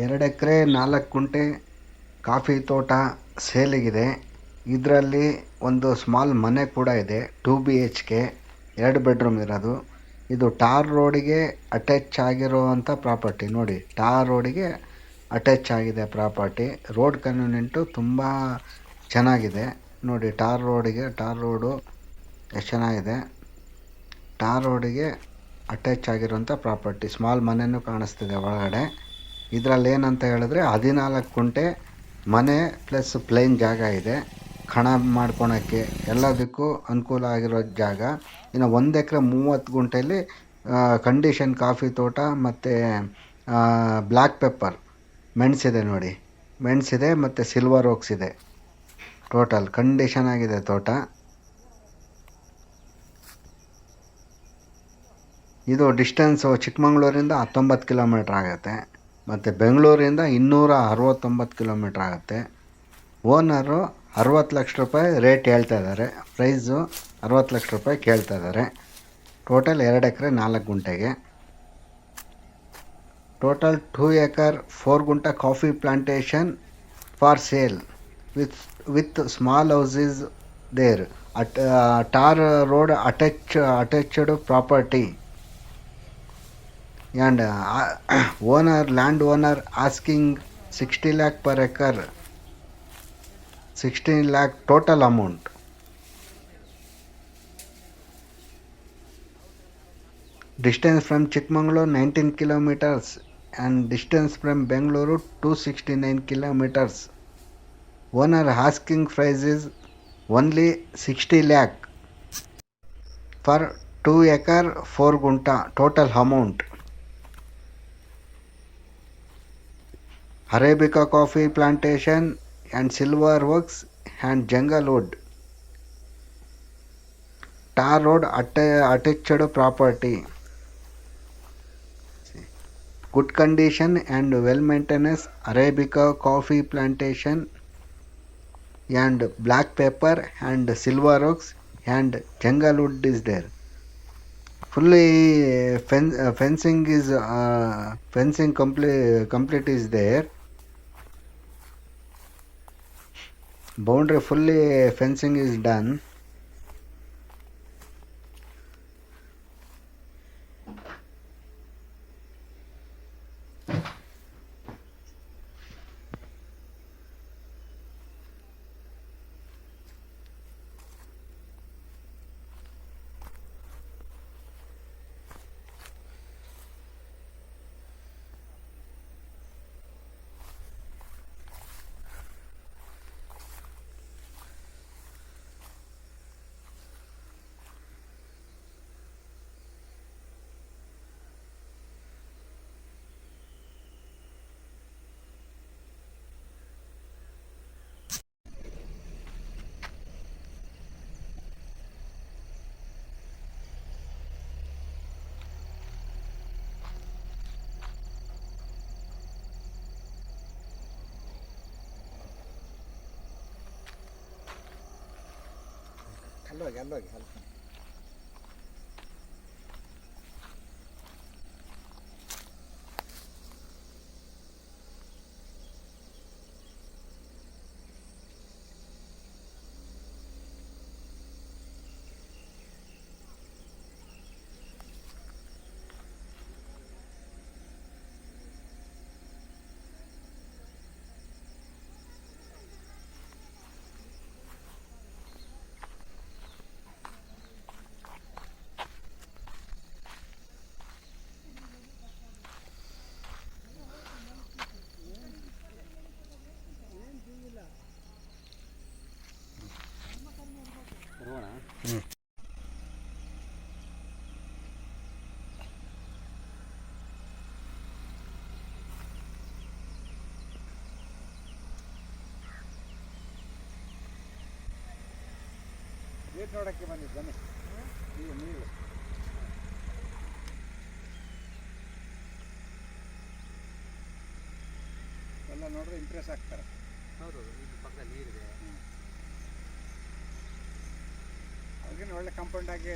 2 ಎಕರೆ 4 ಗುಂಟೆ ಕಾಫಿ ತೋಟ ಸೇಲಿಗಿದೆ. ಇದರಲ್ಲಿ ಒಂದು ಸ್ಮಾಲ್ ಮನೆ ಕೂಡ ಇದೆ. 2 BHK 2 ಬೆಡ್ರೂಮ್ ಇರೋದು. ಇದು ಟಾರ್ ರೋಡಿಗೆ ಅಟ್ಯಾಚ್ ಆಗಿರುವಂಥ ಪ್ರಾಪರ್ಟಿ. ನೋಡಿ, ಟಾರ್ ರೋಡಿಗೆ ಅಟ್ಯಾಚ್ ಆಗಿದೆ ಪ್ರಾಪರ್ಟಿ. ರೋಡ್ ಕನ್ವೀನಿಯಂಟು ತುಂಬ ಚೆನ್ನಾಗಿದೆ. ನೋಡಿ, ಟಾರ್ ರೋಡು ಎಷ್ಟು ಚೆನ್ನಾಗಿದೆ. ಟಾರ್ ರೋಡಿಗೆ ಅಟ್ಯಾಚ್ ಆಗಿರುವಂಥ ಪ್ರಾಪರ್ಟಿ. ಸ್ಮಾಲ್ ಮನೆಯೂ ಕಾಣಿಸ್ತಿದೆ ಒಳಗಡೆ. ಇದರಲ್ಲಿ ಏನಂತ ಹೇಳಿದ್ರೆ 14 ಗುಂಟೆ ಮನೆ ಪ್ಲಸ್ ಪ್ಲೇನ್ ಜಾಗ ಇದೆ. ಕಣ ಮಾಡ್ಕೊಳಕ್ಕೆ ಎಲ್ಲದಕ್ಕೂ ಅನುಕೂಲ ಆಗಿರೋ ಜಾಗ. ಇನ್ನು 1 ಎಕರೆ 30 ಗುಂಟೆಯಲ್ಲಿ ಕಂಡೀಷನ್ ಕಾಫಿ ತೋಟ ಮತ್ತು ಬ್ಲ್ಯಾಕ್ ಪೆಪ್ಪರ್ ಮೆಣಸಿದೆ. ನೋಡಿ, ಮೆಣಸಿದೆ ಮತ್ತು ಸಿಲ್ವರ್ ಓಕ್ಸ್ ಇದೆ. ಟೋಟಲ್ ಕಂಡೀಷನ್ ಆಗಿದೆ ತೋಟ. ಇದು ಡಿಸ್ಟೆನ್ಸು ಚಿಕ್ಕಮಂಗ್ಳೂರಿಂದ 19 ಕಿಲೋಮೀಟ್ರ್ ಆಗುತ್ತೆ ಮತ್ತು ಬೆಂಗಳೂರಿಂದ 269 ಕಿಲೋಮೀಟ್ರ್ ಆಗುತ್ತೆ. ಓನರು 60 ಲಕ್ಷ ರೂಪಾಯಿ ರೇಟ್ ಹೇಳ್ತಾ ಇದ್ದಾರೆ. ಪ್ರೈಸು 60 ಲಕ್ಷ ರೂಪಾಯಿ ಕೇಳ್ತಾ ಇದ್ದಾರೆ. ಟೋಟಲ್ 2 ಎಕರೆ 4 ಗುಂಟೆಗೆ. ಟೋಟಲ್ 2 ಎಕರ್ 4 ಗುಂಟ coffee plantation for sale with small houses there. Tar road attached property and land owner asking 60 lakh per acre, 16 lakh total amount. Distance from Chikmagalur 19 kilometers and distance from Bengaluru 269 kilometers. Owner asking price is only 60 lakh for 2 acre 4 gunta total amount. Arabica coffee plantation and silver works and jungle wood. Tar road attached property. Good condition and well maintenance Arabica coffee plantation and black pepper and silver oaks and jungle wood is there. Fully fencing complete is there. Boundary fully fencing is done. ಅಲ್ಲೋಗಿ gate ನೋಡೋಕ್ಕೆ ಬಂದಿದ್ದು ಬನ್ನಿ. ನೀವು ಎಲ್ಲ ನೋಡಿದ್ರೆ Impress ಆಗ್ತಾರೆ. ಹೌದು, ಇದು ಪಕ್ಕದಲ್ಲಿ ನೀರಿದೆ. ಅವ್ರಿಗೇನು ಒಳ್ಳೆ ಕಾಂಪೌಂಡ್ ಆಗಿ